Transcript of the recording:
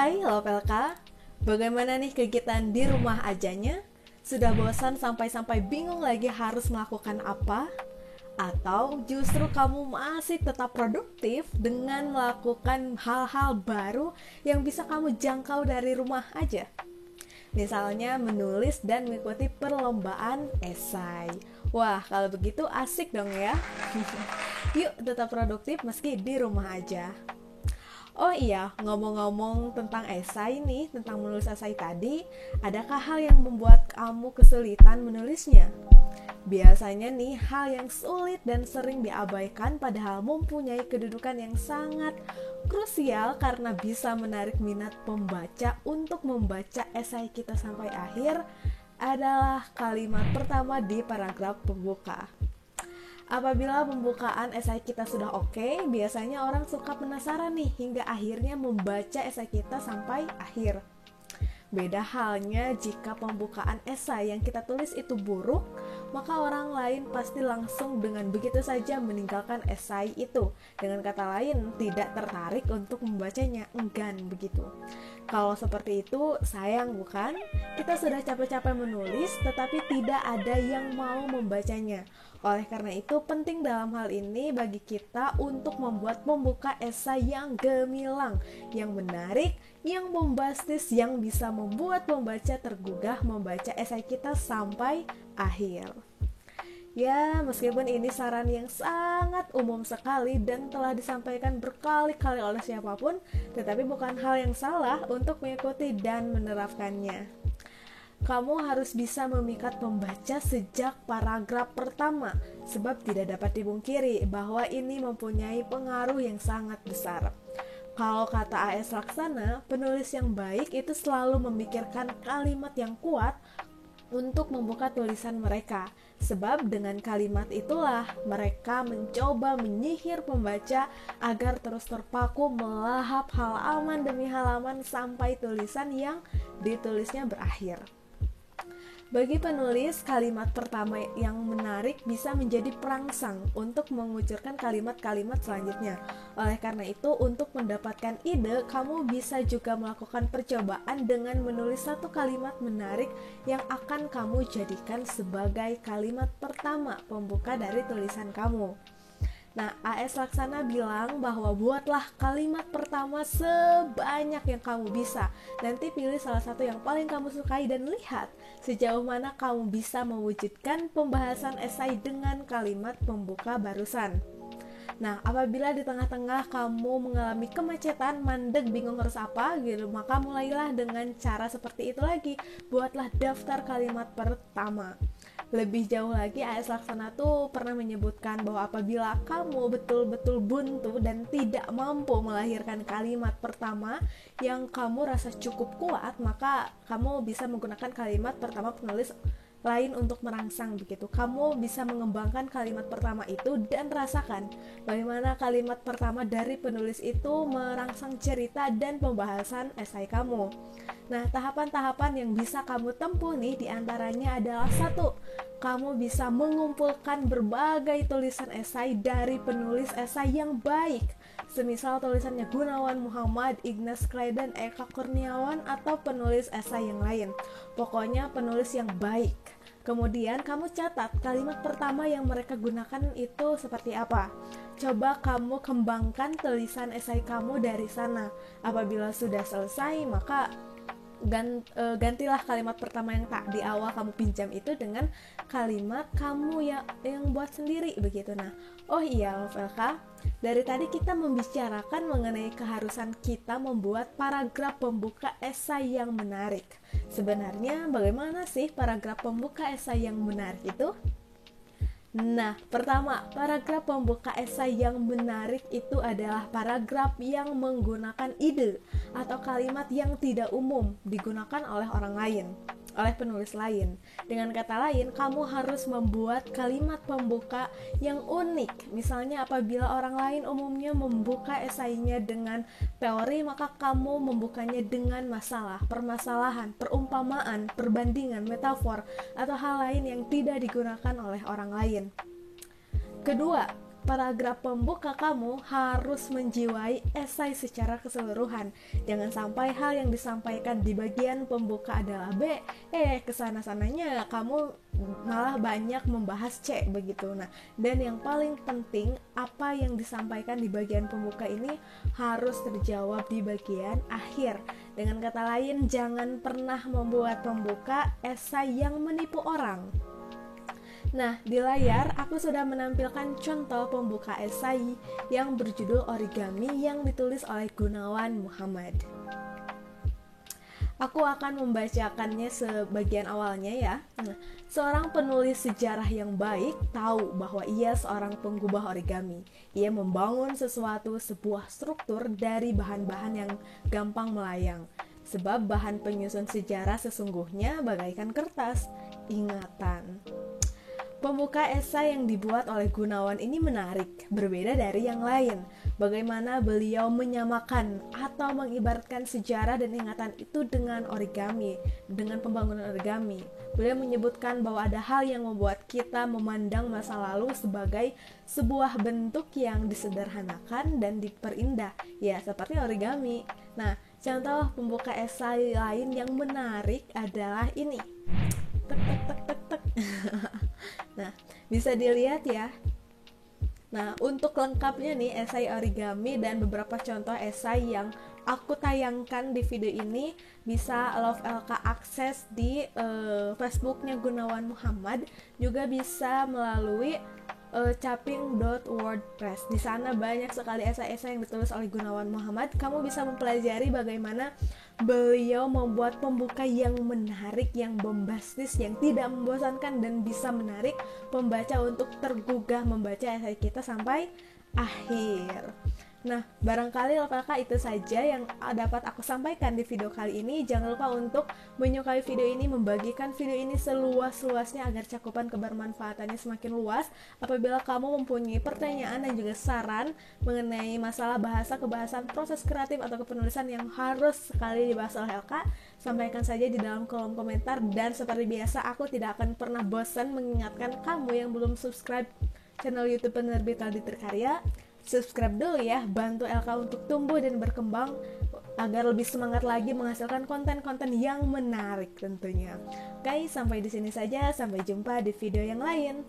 Hai Lopelka, bagaimana nih kegiatan di rumah ajanya? Sudah bosan sampai-sampai bingung lagi harus melakukan apa? Atau justru kamu masih tetap produktif dengan melakukan hal-hal baru yang bisa kamu jangkau dari rumah aja? Misalnya menulis dan mengikuti perlombaan esai. Wah, kalau begitu asik dong ya. Yuk tetap produktif meski di rumah aja. Oh iya, ngomong-ngomong tentang esai nih, tentang menulis esai tadi, adakah hal yang membuat kamu kesulitan menulisnya? Biasanya nih, hal yang sulit dan sering diabaikan padahal mempunyai kedudukan yang sangat krusial karena bisa menarik minat pembaca untuk membaca esai kita sampai akhir adalah kalimat pertama di paragraf pembuka. Apabila pembukaan esai kita sudah oke, biasanya orang suka penasaran nih hingga akhirnya membaca esai kita sampai akhir. Beda halnya jika pembukaan esai yang kita tulis itu buruk, maka orang lain pasti langsung dengan begitu saja meninggalkan esai itu. Dengan kata lain, tidak tertarik untuk membacanya, enggan begitu. Kalau seperti itu, sayang bukan? Kita sudah capek-capek menulis, tetapi tidak ada yang mau membacanya. Oleh karena itu, penting dalam hal ini bagi kita untuk membuat pembuka esai yang gemilang, yang menarik, yang bombastis, yang bisa membuat pembaca tergugah membaca esai kita sampai akhir. Ya, meskipun ini saran yang sangat umum sekali dan telah disampaikan berkali-kali oleh siapapun, tetapi bukan hal yang salah untuk mengikuti dan menerapkannya. Kamu harus bisa memikat pembaca sejak paragraf pertama, sebab tidak dapat dipungkiri bahwa ini mempunyai pengaruh yang sangat besar. Kalau kata A.S. Laksana, penulis yang baik itu selalu memikirkan kalimat yang kuat untuk membuka tulisan mereka. Sebab dengan kalimat itulah mereka mencoba menyihir pembaca agar terus terpaku melahap halaman demi halaman sampai tulisan yang ditulisnya berakhir. Bagi penulis, kalimat pertama yang menarik bisa menjadi perangsang untuk mengucurkan kalimat-kalimat selanjutnya. Oleh karena itu, untuk mendapatkan ide, kamu bisa juga melakukan percobaan dengan menulis satu kalimat menarik yang akan kamu jadikan sebagai kalimat pertama pembuka dari tulisan kamu. Nah, A.S. Laksana bilang bahwa buatlah kalimat pertama sebanyak yang kamu bisa. Nanti pilih salah satu yang paling kamu sukai dan lihat sejauh mana kamu bisa mewujudkan pembahasan esai dengan kalimat pembuka barusan. Nah, apabila di tengah-tengah kamu mengalami kemacetan, mandek, bingung harus apa gitu, maka mulailah dengan cara seperti itu lagi. Buatlah daftar kalimat pertama. Lebih jauh lagi, A.S. Laksana tuh pernah menyebutkan bahwa apabila kamu betul-betul buntu dan tidak mampu melahirkan kalimat pertama yang kamu rasa cukup kuat, maka kamu bisa menggunakan kalimat pertama penulis lain untuk merangsang begitu. Kamu bisa mengembangkan kalimat pertama itu dan rasakan bagaimana kalimat pertama dari penulis itu merangsang cerita dan pembahasan esai kamu. Nah, tahapan-tahapan yang bisa kamu tempuh nih diantaranya adalah 1. Kamu bisa mengumpulkan berbagai tulisan esai dari penulis esai yang baik. Semisal tulisannya Gunawan Muhammad, Ignas Klaidan, Eka Kurniawan, atau penulis esai yang lain. Pokoknya penulis yang baik. Kemudian kamu catat kalimat pertama yang mereka gunakan itu seperti apa. Coba kamu kembangkan tulisan esai kamu dari sana. Apabila sudah selesai, maka gantilah kalimat pertama yang tak di awal kamu pinjam itu dengan kalimat kamu yang buat sendiri begitu. Nah, oh iya Lovelka, dari tadi kita membicarakan mengenai keharusan kita membuat paragraf pembuka esai yang menarik. Sebenarnya bagaimana sih paragraf pembuka esai yang menarik itu? Nah, pertama, paragraf pembuka esai yang menarik itu adalah paragraf yang menggunakan ide atau kalimat yang tidak umum digunakan oleh orang lain, oleh penulis lain. Dengan kata lain, kamu harus membuat kalimat pembuka yang unik. Misalnya apabila orang lain umumnya membuka esainya dengan teori, maka kamu membukanya dengan masalah, permasalahan, perumpamaan, perbandingan, metafor, atau hal lain yang tidak digunakan oleh orang lain. Kedua, paragraf pembuka kamu harus menjiwai esai secara keseluruhan. Jangan sampai hal yang disampaikan di bagian pembuka adalah B, kesana-sananya kamu malah banyak membahas C begitu. Nah, dan yang paling penting, apa yang disampaikan di bagian pembuka ini harus terjawab di bagian akhir. Dengan kata lain, jangan pernah membuat pembuka esai yang menipu orang. Nah, di layar aku sudah menampilkan contoh pembuka esai yang berjudul Origami yang ditulis oleh Gunawan Muhammad. Aku akan membacakannya sebagian awalnya ya. Seorang penulis sejarah yang baik tahu bahwa ia seorang penggubah origami. Ia membangun sebuah struktur dari bahan-bahan yang gampang melayang. Sebab bahan penyusun sejarah sesungguhnya bagaikan kertas, ingatan. Pembuka esai yang dibuat oleh Gunawan ini menarik, berbeda dari yang lain. Bagaimana beliau menyamakan atau mengibaratkan sejarah dan ingatan itu dengan origami, dengan pembangunan origami. Beliau menyebutkan bahwa ada hal yang membuat kita memandang masa lalu sebagai sebuah bentuk yang disederhanakan dan diperindah, ya seperti origami. Nah, contoh pembuka esai lain yang menarik adalah ini. Tek tek tek tek tek. Nah, bisa dilihat ya. Nah, untuk lengkapnya nih esai origami dan beberapa contoh esai yang aku tayangkan di video ini bisa Love LK akses di Facebooknya Gunawan Muhammad, juga bisa melalui caping.wordpress. Di sana banyak sekali esai-esai yang ditulis oleh Gunawan Muhammad. Kamu bisa mempelajari bagaimana beliau membuat pembuka yang menarik, yang bombastis, yang tidak membosankan dan bisa menarik pembaca untuk tergugah membaca esai kita sampai akhir. Nah, barangkali itu saja yang dapat aku sampaikan di video kali ini. Jangan lupa untuk menyukai video ini, membagikan video ini seluas-luasnya agar cakupan kebermanfaatannya semakin luas. Apabila kamu mempunyai pertanyaan dan juga saran mengenai masalah bahasa, kebahasan, proses kreatif atau kepenulisan yang harus sekali dibahas oleh LK, sampaikan saja di dalam kolom komentar. Dan seperti biasa, aku tidak akan pernah bosan mengingatkan kamu yang belum subscribe channel YouTube Penerbit Auditer Karya. Subscribe dulu ya, bantu LK untuk tumbuh dan berkembang agar lebih semangat lagi menghasilkan konten-konten yang menarik tentunya. Oke, sampai di sini saja, sampai jumpa di video yang lain.